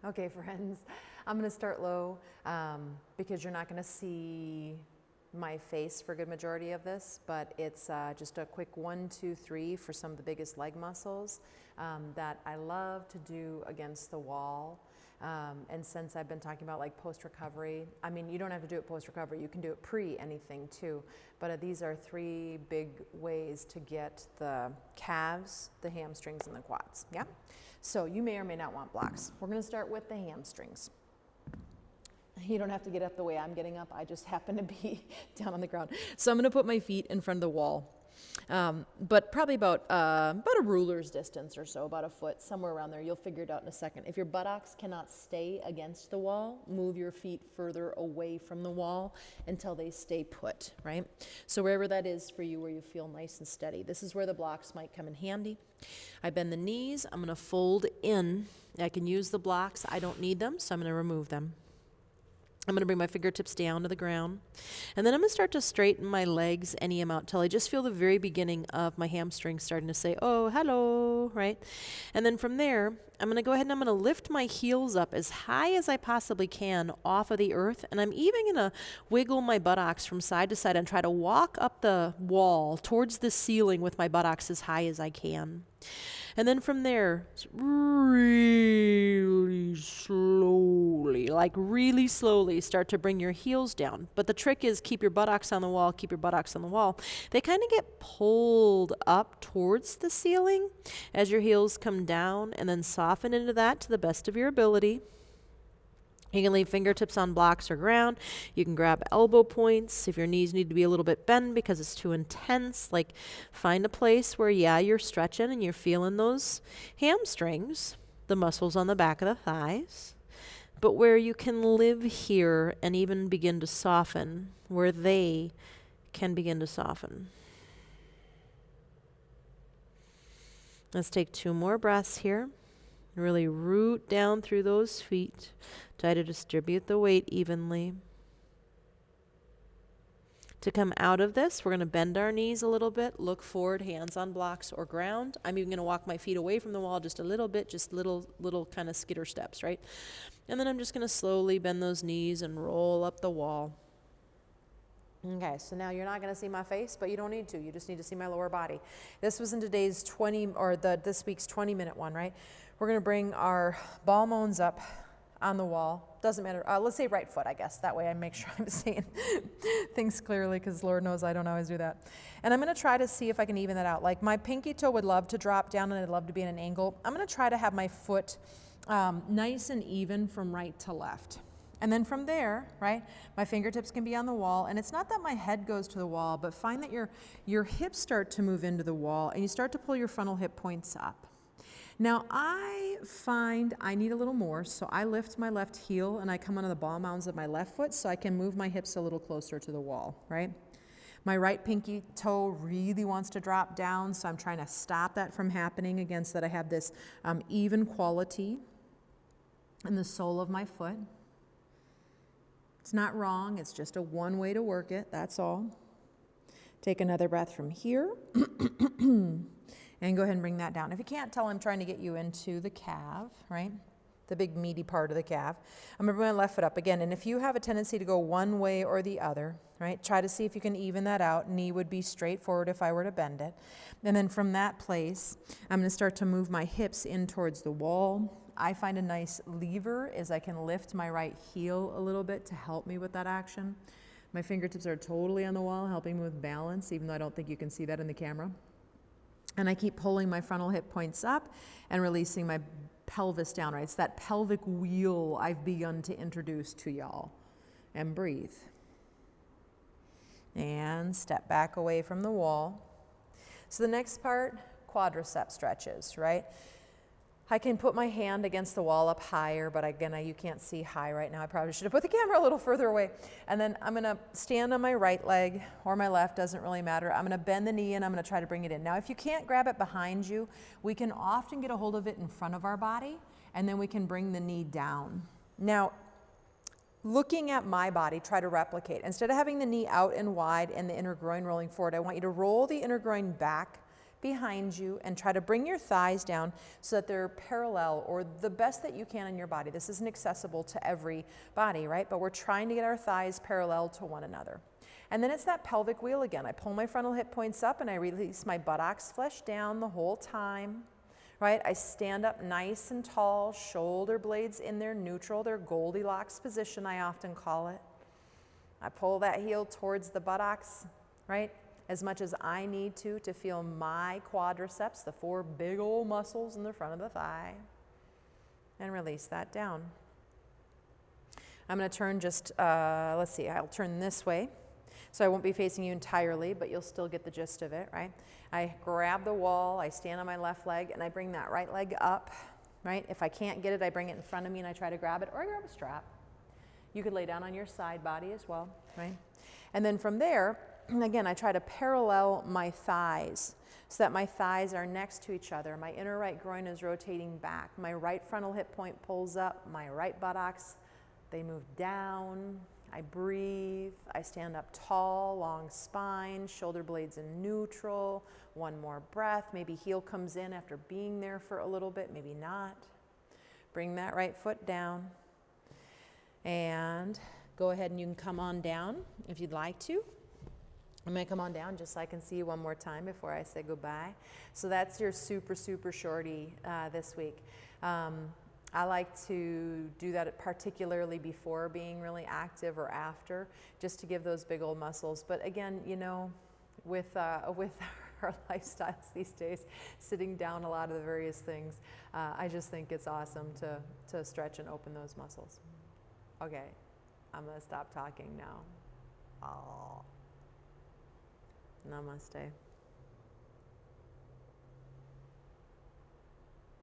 Okay, friends, I'm going to start low because you're not going to see my face for a good majority of this, but it's just a quick 1, 2, 3 for some of the biggest leg muscles that I love to do against the wall. And since I've been talking about like post-recovery, I mean, you don't have to do it post-recovery, you can do it pre-anything too, but these are 3 big ways to get the calves, the hamstrings, and the quads, yeah? So you may or may not want blocks. We're gonna start with the hamstrings. You don't have to get up the way I'm getting up, I just happen to be down on the ground. So I'm gonna put my feet in front of the wall. But probably about a ruler's distance or so, about a foot, somewhere around there. You'll figure it out in a second. If your buttocks cannot stay against the wall, move your feet further away from the wall until they stay put, right? So wherever that is for you, where you feel nice and steady. This is where the blocks might come in handy. I bend the knees. I'm going to fold in. I can use the blocks. I don't need them, so I'm going to remove them. I'm going to bring my fingertips down to the ground, and then I'm going to start to straighten my legs any amount till I just feel the very beginning of my hamstrings starting to say, oh, hello, right? And then from there, I'm going to go ahead and I'm going to lift my heels up as high as I possibly can off of the earth, and I'm even going to wiggle my buttocks from side to side and try to walk up the wall towards the ceiling with my buttocks as high as I can. And then from there, really slowly, like really slowly, start to bring your heels down. But the trick is keep your buttocks on the wall, keep your buttocks on the wall. They kind of get pulled up towards the ceiling as your heels come down, and then soften into that to the best of your ability. You can leave fingertips on blocks or ground. You can grab elbow points if your knees need to be a little bit bent because it's too intense. Like, find a place where, yeah, you're stretching and you're feeling those hamstrings, the muscles on the back of the thighs, but where you can live here and even begin to soften, where they can begin to soften. Let's take 2 more breaths here. Really root down through those feet. Try to distribute the weight evenly. To come out of this, we're going to bend our knees a little bit, look forward, hands on blocks or ground. I'm even going to walk my feet away from the wall just a little bit, just little kind of skitter steps, right? And then I'm just going to slowly bend those knees and roll up the wall. Okay, so now you're not going to see my face, but you don't need to. You just need to see my lower body. This was in today's this week's 20-minute one, right? We're going to bring our ball moans up on the wall. Doesn't matter. Let's say right foot, I guess. That way I make sure I'm saying things clearly, because Lord knows I don't always do that. And I'm going to try to see if I can even that out. Like, my pinky toe would love to drop down, and I'd love to be in an angle. I'm going to try to have my foot nice and even from right to left. And then from there, right, my fingertips can be on the wall. And it's not that my head goes to the wall, but find that your hips start to move into the wall, and you start to pull your frontal hip points up. Now, I find I need a little more, so I lift my left heel and I come onto the ball mounds of my left foot so I can move my hips a little closer to the wall, right? My right pinky toe really wants to drop down, so I'm trying to stop that from happening again so that I have this even quality in the sole of my foot. It's not wrong, it's just one way to work it, that's all. Take another breath from here. And go ahead and bring that down. If you can't tell, I'm trying to get you into the calf, right? The big meaty part of the calf. I'm going to bring my left foot up again. And if you have a tendency to go one way or the other, right, try to see if you can even that out. Knee would be straight forward if I were to bend it. And then from that place, I'm going to start to move my hips in towards the wall. I find a nice lever is I can lift my right heel a little bit to help me with that action. My fingertips are totally on the wall, helping me with balance, even though I don't think you can see that in the camera. And I keep pulling my frontal hip points up and releasing my pelvis down, right? It's that pelvic wheel I've begun to introduce to y'all. And breathe. And step back away from the wall. So the next part, quadricep stretches, right? I can put my hand against the wall up higher, but again, you can't see high right now. I probably should have put the camera a little further away. And then I'm going to stand on my right leg or my left, doesn't really matter. I'm going to bend the knee and I'm going to try to bring it in. Now, if you can't grab it behind you, we can often get a hold of it in front of our body, and then we can bring the knee down. Now, looking at my body, try to replicate. Instead of having the knee out and wide and the inner groin rolling forward, I want you to roll the inner groin back behind you and try to bring your thighs down so that they're parallel or the best that you can in your body. This isn't accessible to every body, right? But we're trying to get our thighs parallel to one another. And then it's that pelvic wheel again. I pull my frontal hip points up and I release my buttocks flesh down the whole time, right? I stand up nice and tall, shoulder blades in their neutral, their Goldilocks position, I often call it. I pull that heel towards the buttocks, right? As much as I need to feel my quadriceps, the 4 big old muscles in the front of the thigh, and release that down. I'm going to turn just, let's see, I'll turn this way. So I won't be facing you entirely, but you'll still get the gist of it, right? I grab the wall, I stand on my left leg, and I bring that right leg up, right? If I can't get it, I bring it in front of me and I try to grab it, or I grab a strap. You could lay down on your side body as well, right? And then from there, again, I try to parallel my thighs so that my thighs are next to each other. My inner right groin is rotating back. My right frontal hip point pulls up. My right buttocks, they move down. I breathe. I stand up tall, long spine, shoulder blades in neutral. One more breath. Maybe heel comes in after being there for a little bit, maybe not. Bring that right foot down. And go ahead and you can come on down if you'd like to. I'm going to come on down just so I can see you one more time before I say goodbye. So that's your super, super shorty this week. I like to do that particularly before being really active or after, just to give those big old muscles. But again, you know, with our lifestyles these days, sitting down a lot of the various things, I just think it's awesome to stretch and open those muscles. Okay, I'm going to stop talking now. Oh. Namaste.